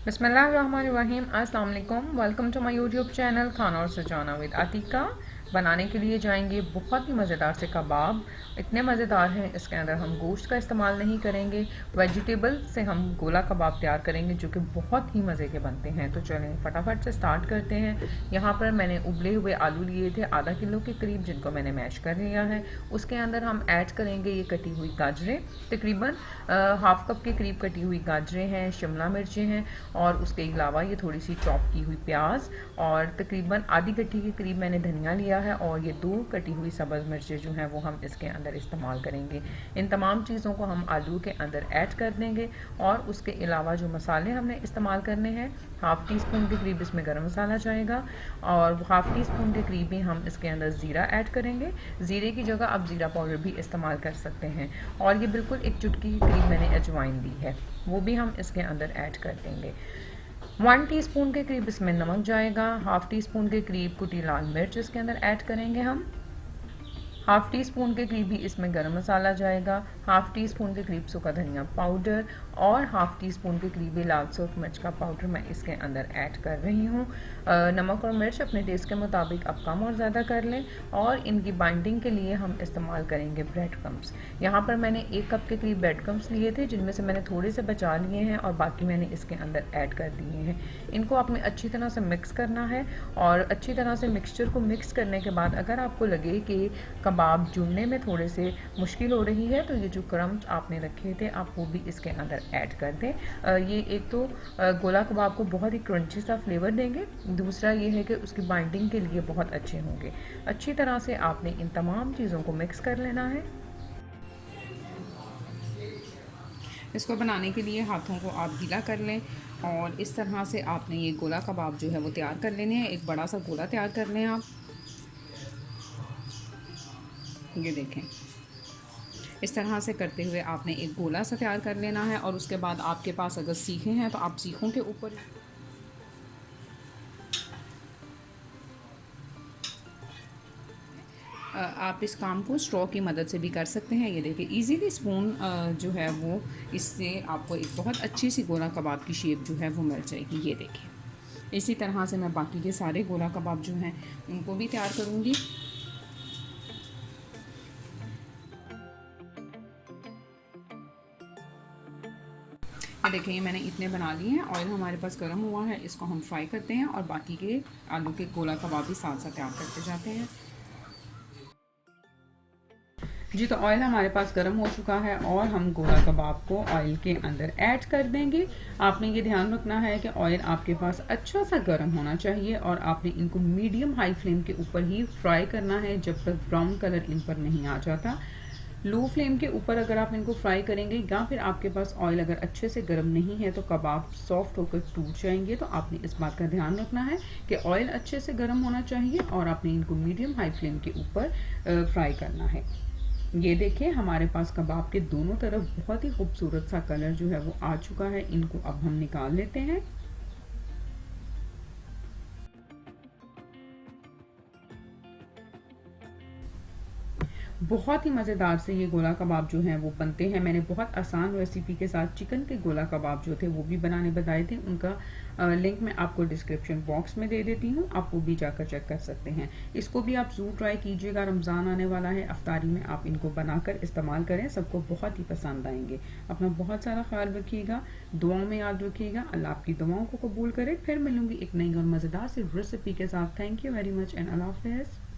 बिस्मिल्लाहिर्रहमानिर्रहीम। अस्सलाम वालेकुम। Welcome to my YouTube channel खाना और सजाना विद अतीका। बनाने के लिए जाएंगे बहुत ही मज़ेदार से कबाब। इतने मज़ेदार हैं, इसके अंदर हम गोश्त का इस्तेमाल नहीं करेंगे, वेजिटेबल से हम गोला कबाब तैयार करेंगे जो कि बहुत ही मज़े के बनते हैं। तो चलें फटाफट से स्टार्ट करते हैं। यहाँ पर मैंने उबले हुए आलू लिए थे आधा किलो के करीब, जिनको मैंने मैश कर लिया है। उसके अंदर हम ऐड करेंगे ये कटी हुई गाजरें, तकरीबन हाफ कप के करीब कटी हुई गाजरें हैं, शिमला मिर्चें हैं, और उसके अलावा ये थोड़ी सी चॉप की हुई प्याज, और तकरीबन आधी कट्टी के करीब मैंने धनिया लिया है, और ये 2 कटी हुई सब्ज़ मिर्चें जो हैं वो हम इसके अंदर इस्तेमाल करेंगे। इन तमाम चीज़ों को हम आलू के अंदर ऐड कर देंगे। और उसके अलावा जो मसाले हमने इस्तेमाल करने हैं, हाफ़ टी स्पून के करीब इसमें गर्म मसाला जाएगा, और हाफ़ टी स्पून के करीब ही हम इसके अंदर ज़ीरा ऐड करेंगे। ज़ीरे की जगह आप ज़ीरा पाउडर भी इस्तेमाल कर सकते हैं। और ये बिल्कुल एक चुटकी के करीब मैंने अजवाइन ली है, वो भी हम इसके अंदर ऐड कर देंगे। 1 टीस्पून के करीब इसमें नमक जाएगा, हाफ़ टी स्पून के करीब कुटी लाल मिर्च इसके अंदर ऐड करेंगे हम, हाफ़ टी स्पून के करीब ही इसमें गरम मसाला जाएगा, हाफ़ टी स्पून के करीब सूखा धनिया पाउडर, और हाफ़ टी स्पून के करीब ही लाल सूरख मिर्च का पाउडर मैं इसके अंदर ऐड कर रही हूँ। नमक और मिर्च अपने टेस्ट के मुताबिक आप कम और ज़्यादा कर लें। और इनकी बाइंडिंग के लिए हम इस्तेमाल करेंगे ब्रेड क्रम्स। यहाँ पर मैंने 1 कप के करीब ब्रेड क्रम्स लिए थे, जिनमें से मैंने थोड़े से बचा लिए हैं और बाकी मैंने इसके अंदर ऐड कर दिए हैं। इनको आपने अच्छी तरह से मिक्स करना है, और अच्छी तरह से मिक्सचर को मिक्स करने के बाद अगर आपको लगे कि कबाब जुड़ने में थोड़े से मुश्किल हो रही है, तो ये जो क्रम्स आपने रखे थे आप वो भी इसके अंदर ऐड कर दें। ये एक तो गोला कबाब को बहुत ही क्रंची सा फ्लेवर देंगे, दूसरा ये है कि उसकी बाइंडिंग के लिए बहुत अच्छे होंगे। अच्छी तरह से आपने इन तमाम चीज़ों को मिक्स कर लेना है। इसको बनाने के लिए हाथों को आप गीला कर लें, और इस तरह से आपने ये गोला कबाब जो है वो तैयार कर लेने हैं। एक बड़ा सा गोला तैयार कर लें आप। ये देखें, इस तरह से करते हुए आपने एक गोला सा तैयार कर लेना है। और उसके बाद आपके पास अगर सीखे हैं तो आप सीखों के ऊपर आप इस काम को स्ट्रॉ की मदद से भी कर सकते हैं। ये देखिए इजीली स्पून जो है वो, इससे आपको एक बहुत अच्छी सी गोला कबाब की शेप जो है वो मिल जाएगी। ये देखिए इसी तरह से मैं बाकी के सारे गोला कबाब जो हैं उनको भी तैयार करूँगी। ये देखिए मैंने इतने बना लिए हैं। ऑयल हमारे पास गर्म हुआ है, इसको हम फ्राई करते हैं और बाकी के आलू के गोला कबाब भी साथ साथ तैयार करते जाते हैं। जी, तो ऑयल हमारे पास गर्म हो चुका है और हम गोला कबाब को ऑयल के अंदर ऐड कर देंगे। आपने ये ध्यान रखना है कि ऑयल आपके पास अच्छा सा गर्म होना चाहिए, और आपने इनको मीडियम हाई फ्लेम के ऊपर ही फ्राई करना है जब तक ब्राउन कलर इन पर नहीं आ जाता। लो फ्लेम के ऊपर अगर आप इनको फ्राई करेंगे, या फिर आपके पास ऑयल अगर अच्छे से गर्म नहीं है, तो कबाब सॉफ्ट होकर टूट जाएंगे। तो आपने इस बात का ध्यान रखना है कि ऑयल अच्छे से गर्म होना चाहिए, और आपने इनको मीडियम हाई फ्लेम के ऊपर फ्राई करना है। ये देखिए हमारे पास कबाब के दोनों तरफ बहुत ही खूबसूरत सा कलर जो है वो आ चुका है। इनको अब हम निकाल लेते हैं। बहुत ही मज़ेदार से ये गोला कबाब जो हैं वो बनते हैं। मैंने बहुत आसान रेसिपी के साथ चिकन के गोला कबाब जो थे वो भी बनाने बताए थे, उनका लिंक मैं आपको डिस्क्रिप्शन बॉक्स में दे देती हूँ, आप वो भी जाकर चेक कर सकते हैं। इसको भी आप ज़रूर ट्राई कीजिएगा, रमज़ान आने वाला है, अफ्तारी में आप इनको बनाकर इस्तेमाल करें, सबको बहुत ही पसंद आएंगे। अपना बहुत सारा ख्याल रखिएगा, दुआओं में याद रखिएगा। अल्लाह आपकी दुआओं को कबूल करे। फिर मिलूंगी एक नई और मज़ेदार सी रेसिपी के साथ। Thank you very much and Allah हाफ़िज़।